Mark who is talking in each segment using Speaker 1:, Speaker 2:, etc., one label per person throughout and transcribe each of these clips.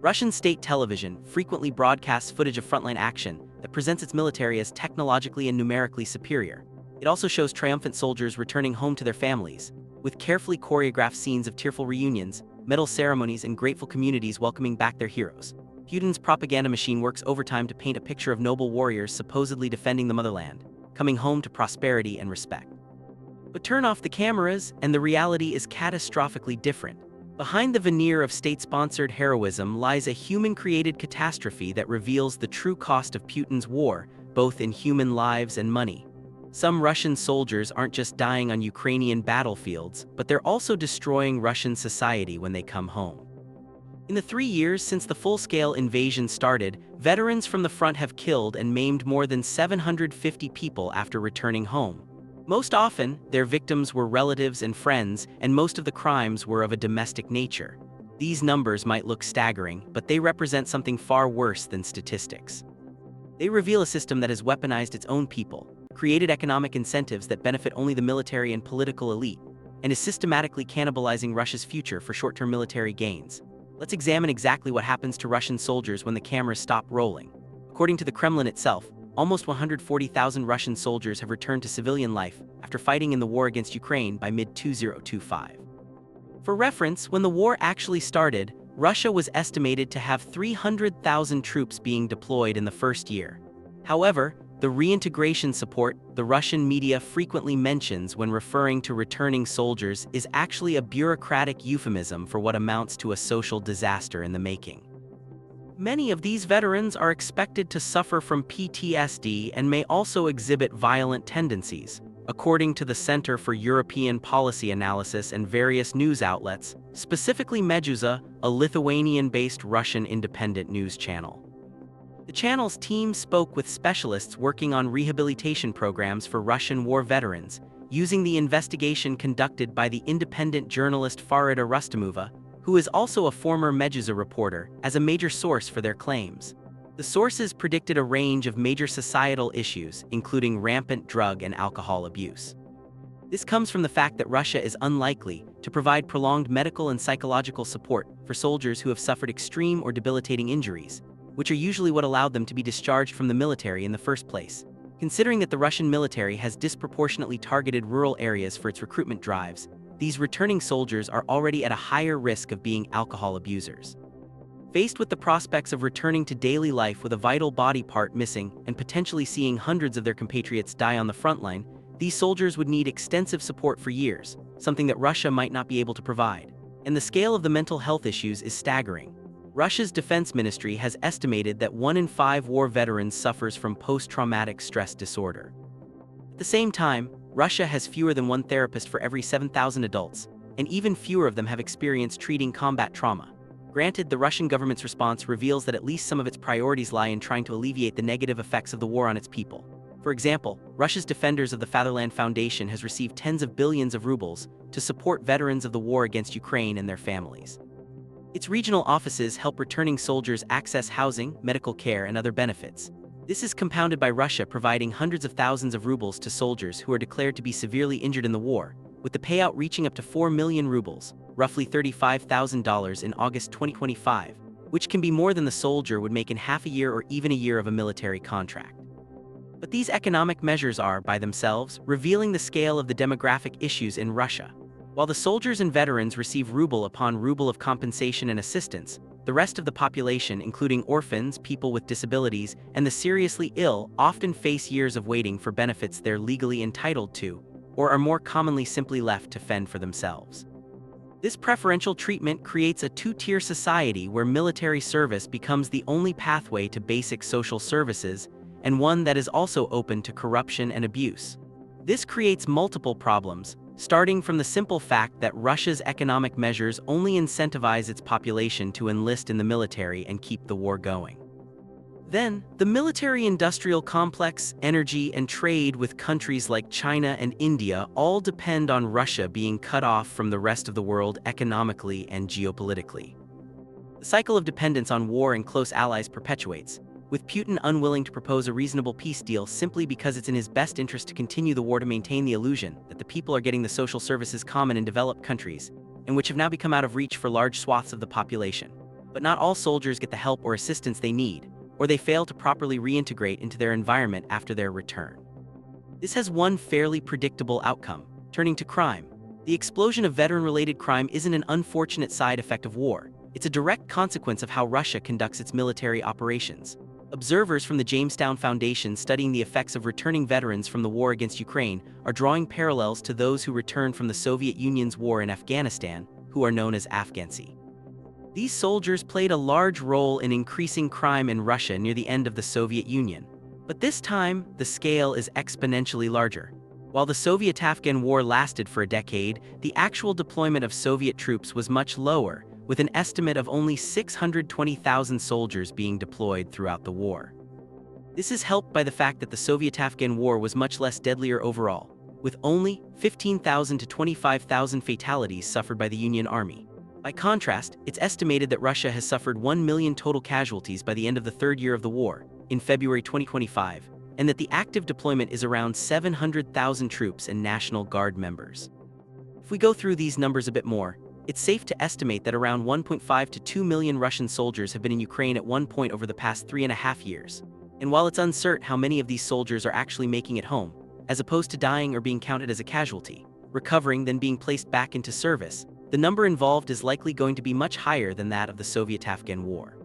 Speaker 1: Russian state television frequently broadcasts footage of frontline action that presents its military as technologically and numerically superior. It also shows triumphant soldiers returning home to their families, with carefully choreographed scenes of tearful reunions, medal ceremonies, and grateful communities welcoming back their heroes. Putin's propaganda machine works overtime to paint a picture of noble warriors supposedly defending the motherland, coming home to prosperity and respect. But turn off the cameras, and the reality is catastrophically different. Behind the veneer of state-sponsored heroism lies a human-created catastrophe that reveals the true cost of Putin's war, both in human lives and money. Some Russian soldiers aren't just dying on Ukrainian battlefields, but they're also destroying Russian society when they come home. In the 3 years since the full-scale invasion started, veterans from the front have killed and maimed more than 750 people after returning home. Most often, their victims were relatives and friends, and most of the crimes were of a domestic nature. These numbers might look staggering, but they represent something far worse than statistics. They reveal a system that has weaponized its own people, created economic incentives that benefit only the military and political elite, and is systematically cannibalizing Russia's future for short-term military gains. Let's examine exactly what happens to Russian soldiers when the cameras stop rolling. According to the Kremlin itself, almost 140,000 Russian soldiers have returned to civilian life after fighting in the war against Ukraine by mid-2025. For reference, when the war actually started, Russia was estimated to have 300,000 troops being deployed in the first year. However, the reintegration support the Russian media frequently mentions when referring to returning soldiers is actually a bureaucratic euphemism for what amounts to a social disaster in the making. Many of these veterans are expected to suffer from PTSD and may also exhibit violent tendencies, according to the Center for European Policy Analysis and various news outlets, specifically Meduza, a Lithuanian-based Russian independent news channel. The channel's team spoke with specialists working on rehabilitation programs for Russian war veterans, using the investigation conducted by the independent journalist Farida Rustamova, who is also a former Meduza reporter, as a major source for their claims. The sources predicted a range of major societal issues, including rampant drug and alcohol abuse. This comes from the fact that Russia is unlikely to provide prolonged medical and psychological support for soldiers who have suffered extreme or debilitating injuries, which are usually what allowed them to be discharged from the military in the first place. Considering that the Russian military has disproportionately targeted rural areas for its recruitment drives, these returning soldiers are already at a higher risk of being alcohol abusers. Faced with the prospects of returning to daily life with a vital body part missing and potentially seeing hundreds of their compatriots die on the front line, these soldiers would need extensive support for years, something that Russia might not be able to provide. And the scale of the mental health issues is staggering. Russia's defense ministry has estimated that 1 in 5 war veterans suffers from post-traumatic stress disorder. At the same time, Russia has fewer than one therapist for every 7,000 adults, and even fewer of them have experience treating combat trauma. Granted, the Russian government's response reveals that at least some of its priorities lie in trying to alleviate the negative effects of the war on its people. For example, Russia's Defenders of the Fatherland Foundation has received tens of billions of rubles to support veterans of the war against Ukraine and their families. Its regional offices help returning soldiers access housing, medical care, and other benefits. This is compounded by Russia providing hundreds of thousands of rubles to soldiers who are declared to be severely injured in the war, with the payout reaching up to 4 million rubles, roughly $35,000 in August 2025, which can be more than the soldier would make in half a year or even a year of a military contract. But these economic measures are, by themselves, revealing the scale of the demographic issues in Russia. While the soldiers and veterans receive ruble upon ruble of compensation and assistance, the rest of the population, including orphans, people with disabilities, and the seriously ill, often face years of waiting for benefits they're legally entitled to, or are more commonly simply left to fend for themselves. This preferential treatment creates a two-tier society where military service becomes the only pathway to basic social services, and one that is also open to corruption and abuse. This creates multiple problems, starting from the simple fact that Russia's economic measures only incentivize its population to enlist in the military and keep the war going. Then, the military-industrial complex, energy, and trade with countries like China and India all depend on Russia being cut off from the rest of the world economically and geopolitically. The cycle of dependence on war and close allies perpetuates, with Putin unwilling to propose a reasonable peace deal simply because it's in his best interest to continue the war to maintain the illusion that the people are getting the social services common in developed countries, and which have now become out of reach for large swaths of the population. But not all soldiers get the help or assistance they need, or they fail to properly reintegrate into their environment after their return. This has one fairly predictable outcome: turning to crime. The explosion of veteran-related crime isn't an unfortunate side effect of war. It's a direct consequence of how Russia conducts its military operations. Observers from the Jamestown Foundation studying the effects of returning veterans from the war against Ukraine are drawing parallels to those who returned from the Soviet Union's war in Afghanistan, who are known as Afghansi. These soldiers played a large role in increasing crime in Russia near the end of the Soviet Union. But this time, the scale is exponentially larger. While the Soviet-Afghan War lasted for a decade, the actual deployment of Soviet troops was much lower, with an estimate of only 620,000 soldiers being deployed throughout the war. This is helped by the fact that the Soviet-Afghan War was much less deadlier overall, with only 15,000 to 25,000 fatalities suffered by the Union Army. By contrast, it's estimated that Russia has suffered 1 million total casualties by the end of the third year of the war, in February 2025, and that the active deployment is around 700,000 troops and National Guard members. If we go through these numbers a bit more, it's safe to estimate that around 1.5 to 2 million Russian soldiers have been in Ukraine at one point over the past 3.5 years. And while it's uncertain how many of these soldiers are actually making it home, as opposed to dying or being counted as a casualty, recovering then being placed back into service, the number involved is likely going to be much higher than that of the Soviet-Afghan War.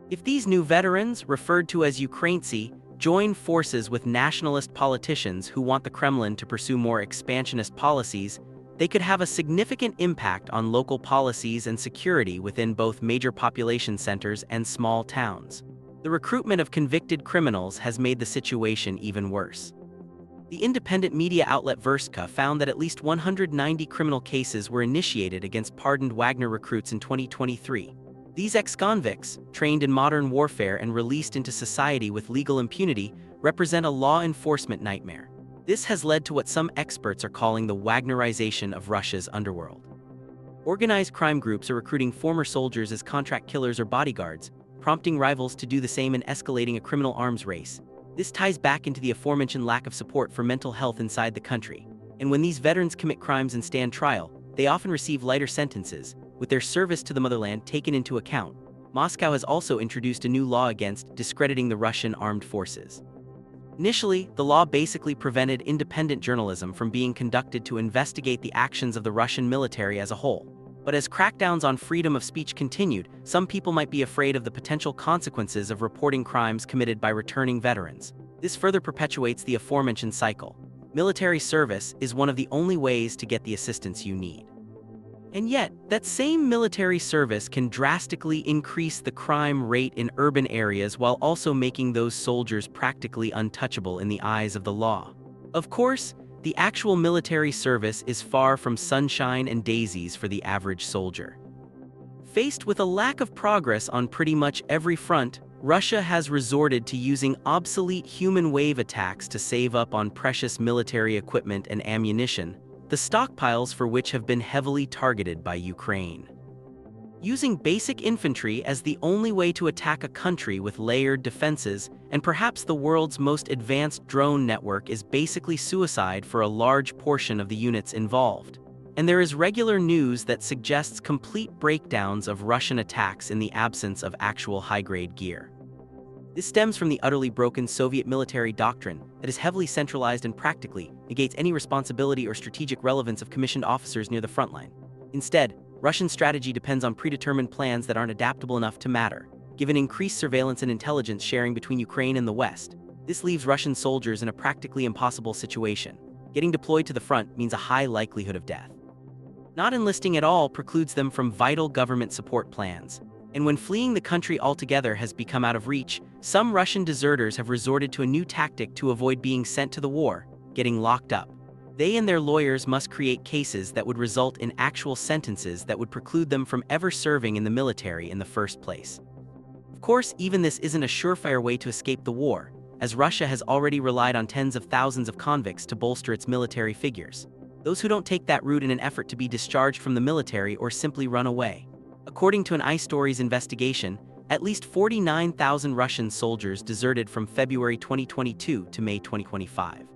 Speaker 1: If these new veterans, referred to as Ukrainci, join forces with nationalist politicians who want the Kremlin to pursue more expansionist policies, they could have a significant impact on local policies and security within both major population centers and small towns. The recruitment of convicted criminals has made the situation even worse. The independent media outlet Verstka found that at least 190 criminal cases were initiated against pardoned Wagner recruits in 2023. These ex-convicts, trained in modern warfare and released into society with legal impunity, represent a law enforcement nightmare. This has led to what some experts are calling the Wagnerization of Russia's underworld. Organized crime groups are recruiting former soldiers as contract killers or bodyguards, prompting rivals to do the same and escalating a criminal arms race. This ties back into the aforementioned lack of support for mental health inside the country. And when these veterans commit crimes and stand trial, they often receive lighter sentences, with their service to the motherland taken into account. Moscow has also introduced a new law against discrediting the Russian armed forces. Initially, the law basically prevented independent journalism from being conducted to investigate the actions of the Russian military as a whole. But as crackdowns on freedom of speech continued, some people might be afraid of the potential consequences of reporting crimes committed by returning veterans. This further perpetuates the aforementioned cycle. Military service is one of the only ways to get the assistance you need. And yet, that same military service can drastically increase the crime rate in urban areas while also making those soldiers practically untouchable in the eyes of the law. Of course, the actual military service is far from sunshine and daisies for the average soldier. Faced with a lack of progress on pretty much every front, Russia has resorted to using obsolete human wave attacks to save up on precious military equipment and ammunition, the stockpiles for which have been heavily targeted by Ukraine. Using basic infantry as the only way to attack a country with layered defenses, and perhaps the world's most advanced drone network, is basically suicide for a large portion of the units involved. And there is regular news that suggests complete breakdowns of Russian attacks in the absence of actual high-grade gear. This stems from the utterly broken Soviet military doctrine that is heavily centralized and practically negates any responsibility or strategic relevance of commissioned officers near the front line. Instead, Russian strategy depends on predetermined plans that aren't adaptable enough to matter. Given increased surveillance and intelligence sharing between Ukraine and the West, this leaves Russian soldiers in a practically impossible situation. Getting deployed to the front means a high likelihood of death. Not enlisting at all precludes them from vital government support plans. And when fleeing the country altogether has become out of reach, some Russian deserters have resorted to a new tactic to avoid being sent to the war: getting locked up. They and their lawyers must create cases that would result in actual sentences that would preclude them from ever serving in the military in the first place. Of course, even this isn't a surefire way to escape the war, as Russia has already relied on tens of thousands of convicts to bolster its military figures. Those who don't take that route in an effort to be discharged from the military or simply run away. According to an iStories investigation, at least 49,000 Russian soldiers deserted from February 2022 to May 2025.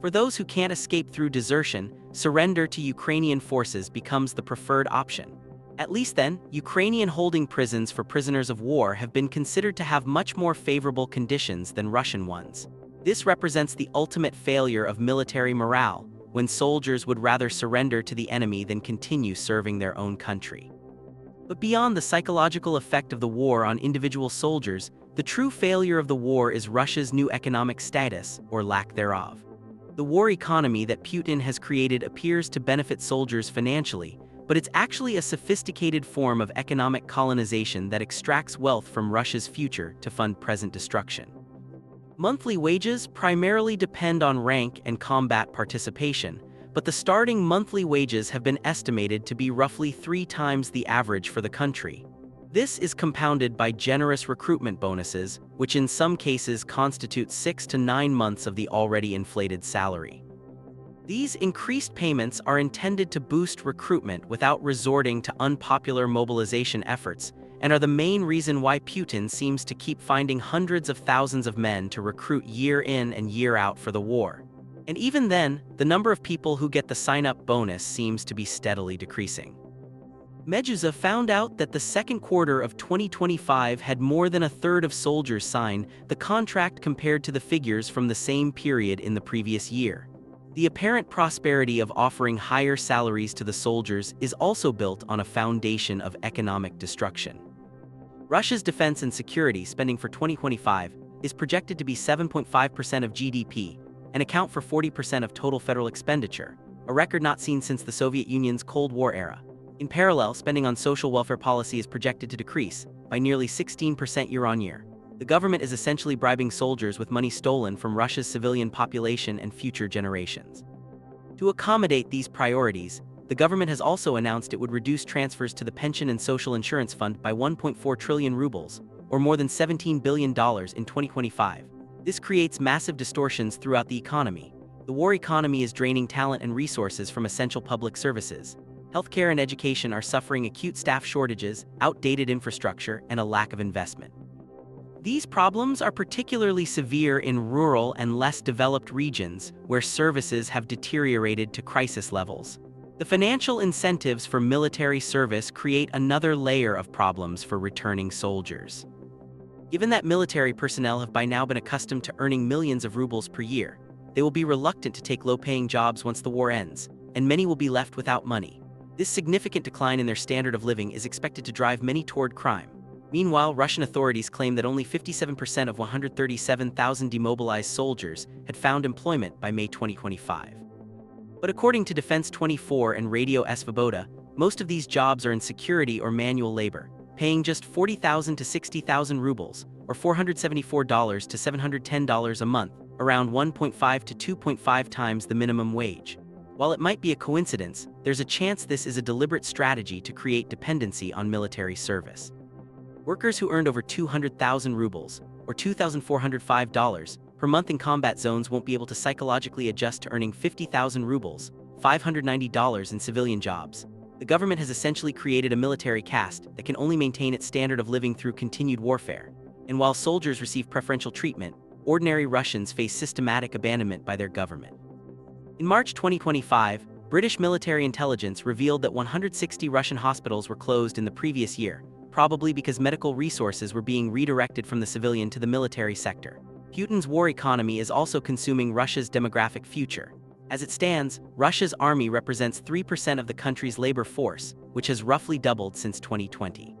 Speaker 1: For those who can't escape through desertion, surrender to Ukrainian forces becomes the preferred option. At least then, Ukrainian holding prisons for prisoners of war have been considered to have much more favorable conditions than Russian ones. This represents the ultimate failure of military morale, when soldiers would rather surrender to the enemy than continue serving their own country. But beyond the psychological effect of the war on individual soldiers, the true failure of the war is Russia's new economic status, or lack thereof. The war economy that Putin has created appears to benefit soldiers financially, but it's actually a sophisticated form of economic colonization that extracts wealth from Russia's future to fund present destruction. Monthly wages primarily depend on rank and combat participation, but the starting monthly wages have been estimated to be roughly 3 times the average for the country. This is compounded by generous recruitment bonuses, which in some cases constitute 6 to 9 months of the already inflated salary. These increased payments are intended to boost recruitment without resorting to unpopular mobilization efforts, and are the main reason why Putin seems to keep finding hundreds of thousands of men to recruit year in and year out for the war. And even then, the number of people who get the sign-up bonus seems to be steadily decreasing. Meduza found out that the second quarter of 2025 had more than a third of soldiers sign the contract compared to the figures from the same period in the previous year. The apparent prosperity of offering higher salaries to the soldiers is also built on a foundation of economic destruction. Russia's defense and security spending for 2025 is projected to be 7.5% of GDP and account for 40% of total federal expenditure, a record not seen since the Soviet Union's Cold War era. In parallel, spending on social welfare policy is projected to decrease by nearly 16% year-on-year. The government is essentially bribing soldiers with money stolen from Russia's civilian population and future generations. To accommodate these priorities, the government has also announced it would reduce transfers to the Pension and Social Insurance Fund by 1.4 trillion rubles, or more than $17 billion in 2025. This creates massive distortions throughout the economy. The war economy is draining talent and resources from essential public services. Healthcare and education are suffering acute staff shortages, outdated infrastructure, and a lack of investment. These problems are particularly severe in rural and less developed regions where services have deteriorated to crisis levels. The financial incentives for military service create another layer of problems for returning soldiers. Given that military personnel have by now been accustomed to earning millions of rubles per year, they will be reluctant to take low-paying jobs once the war ends, and many will be left without money. This significant decline in their standard of living is expected to drive many toward crime. Meanwhile, Russian authorities claim that only 57% of 137,000 demobilized soldiers had found employment by May 2025. But according to Defense 24 and Radio Svoboda, most of these jobs are in security or manual labor, paying just 40,000 to 60,000 rubles, or $474 to $710 a month, around 1.5 to 2.5 times the minimum wage. While it might be a coincidence, there's a chance this is a deliberate strategy to create dependency on military service. Workers who earned over 200,000 rubles, or $2,405 per month in combat zones won't be able to psychologically adjust to earning 50,000 rubles, $590 in civilian jobs. The government has essentially created a military caste that can only maintain its standard of living through continued warfare. And while soldiers receive preferential treatment, ordinary Russians face systematic abandonment by their government. In March 2025, British military intelligence revealed that 160 Russian hospitals were closed in the previous year, probably because medical resources were being redirected from the civilian to the military sector. Putin's war economy is also consuming Russia's demographic future. As it stands, Russia's army represents 3% of the country's labor force, which has roughly doubled since 2020.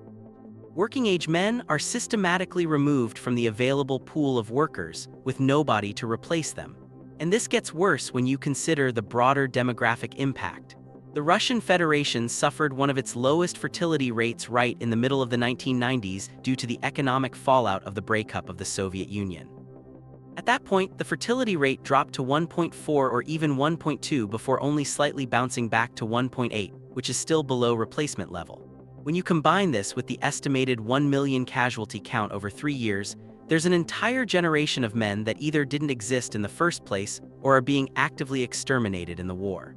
Speaker 1: Working-age men are systematically removed from the available pool of workers, with nobody to replace them. And this gets worse when you consider the broader demographic impact. The Russian Federation suffered one of its lowest fertility rates right in the middle of the 1990s due to the economic fallout of the breakup of the Soviet Union. At that point, the fertility rate dropped to 1.4 or even 1.2 before only slightly bouncing back to 1.8, which is still below replacement level. When you combine this with the estimated 1 million casualty count over 3 years, there's an entire generation of men that either didn't exist in the first place or are being actively exterminated in the war.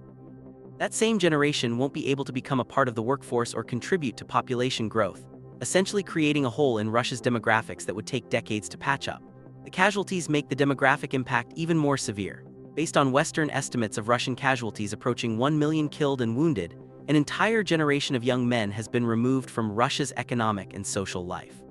Speaker 1: That same generation won't be able to become a part of the workforce or contribute to population growth, essentially creating a hole in Russia's demographics that would take decades to patch up. The casualties make the demographic impact even more severe. Based on Western estimates of Russian casualties approaching 1 million killed and wounded, an entire generation of young men has been removed from Russia's economic and social life.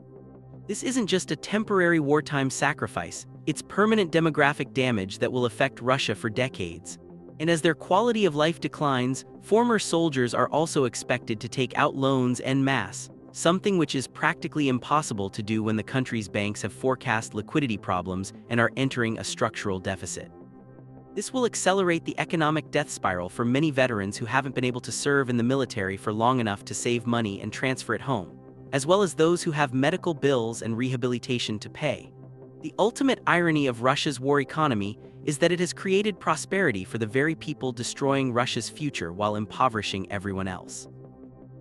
Speaker 1: This isn't just a temporary wartime sacrifice, it's permanent demographic damage that will affect Russia for decades. And as their quality of life declines, former soldiers are also expected to take out loans en masse, something which is practically impossible to do when the country's banks have forecast liquidity problems and are entering a structural deficit. This will accelerate the economic death spiral for many veterans who haven't been able to serve in the military for long enough to save money and transfer it home, as well as those who have medical bills and rehabilitation to pay. The ultimate irony of Russia's war economy is that it has created prosperity for the very people destroying Russia's future while impoverishing everyone else.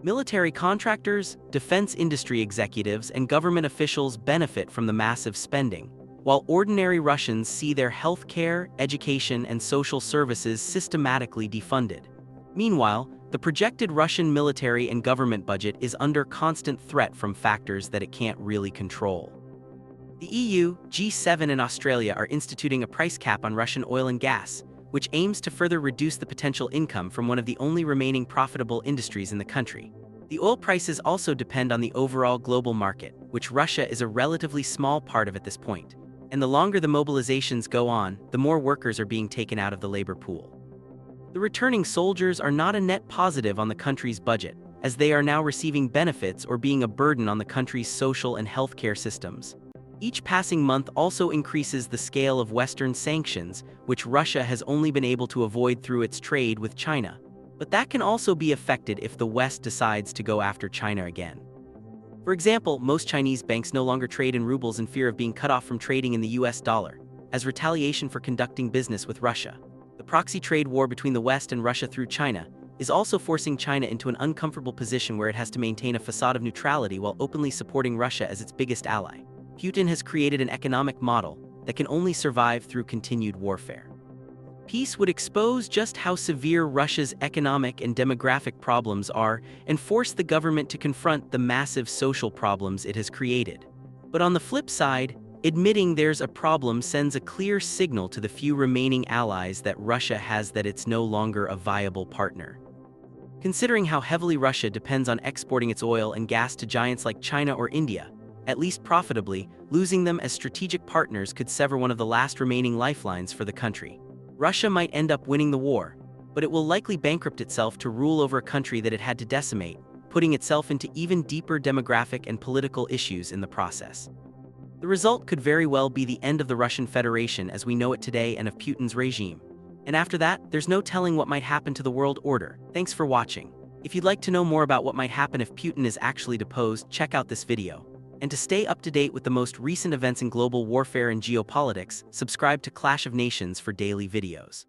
Speaker 1: Military contractors, defense industry executives, and government officials benefit from the massive spending, while ordinary Russians see their healthcare, education, and social services systematically defunded. Meanwhile, the projected Russian military and government budget is under constant threat from factors that it can't really control. The EU, G7, and Australia are instituting a price cap on Russian oil and gas, which aims to further reduce the potential income from one of the only remaining profitable industries in the country. The oil prices also depend on the overall global market, which Russia is a relatively small part of at this point. And the longer the mobilizations go on, the more workers are being taken out of the labor pool. The returning soldiers are not a net positive on the country's budget, as they are now receiving benefits or being a burden on the country's social and healthcare systems. Each passing month also increases the scale of Western sanctions, which Russia has only been able to avoid through its trade with China. But that can also be affected if the West decides to go after China again. For example, most Chinese banks no longer trade in rubles in fear of being cut off from trading in the US dollar, as retaliation for conducting business with Russia. The proxy trade war between the West and Russia through China is also forcing China into an uncomfortable position where it has to maintain a facade of neutrality while openly supporting Russia as its biggest ally. Putin has created an economic model that can only survive through continued warfare. Peace would expose just how severe Russia's economic and demographic problems are and force the government to confront the massive social problems it has created. But on the flip side, admitting there's a problem sends a clear signal to the few remaining allies that Russia has that it's no longer a viable partner. Considering how heavily Russia depends on exporting its oil and gas to giants like China or India, at least profitably, losing them as strategic partners could sever one of the last remaining lifelines for the country. Russia might end up winning the war, but it will likely bankrupt itself to rule over a country that it had to decimate, putting itself into even deeper demographic and political issues in the process. The result could very well be the end of the Russian Federation as we know it today and of Putin's regime. And after that, there's no telling what might happen to the world order. Thanks for watching. If you'd like to know more about what might happen if Putin is actually deposed, check out this video. And to stay up to date with the most recent events in global warfare and geopolitics, subscribe to Clash of Nations for daily videos.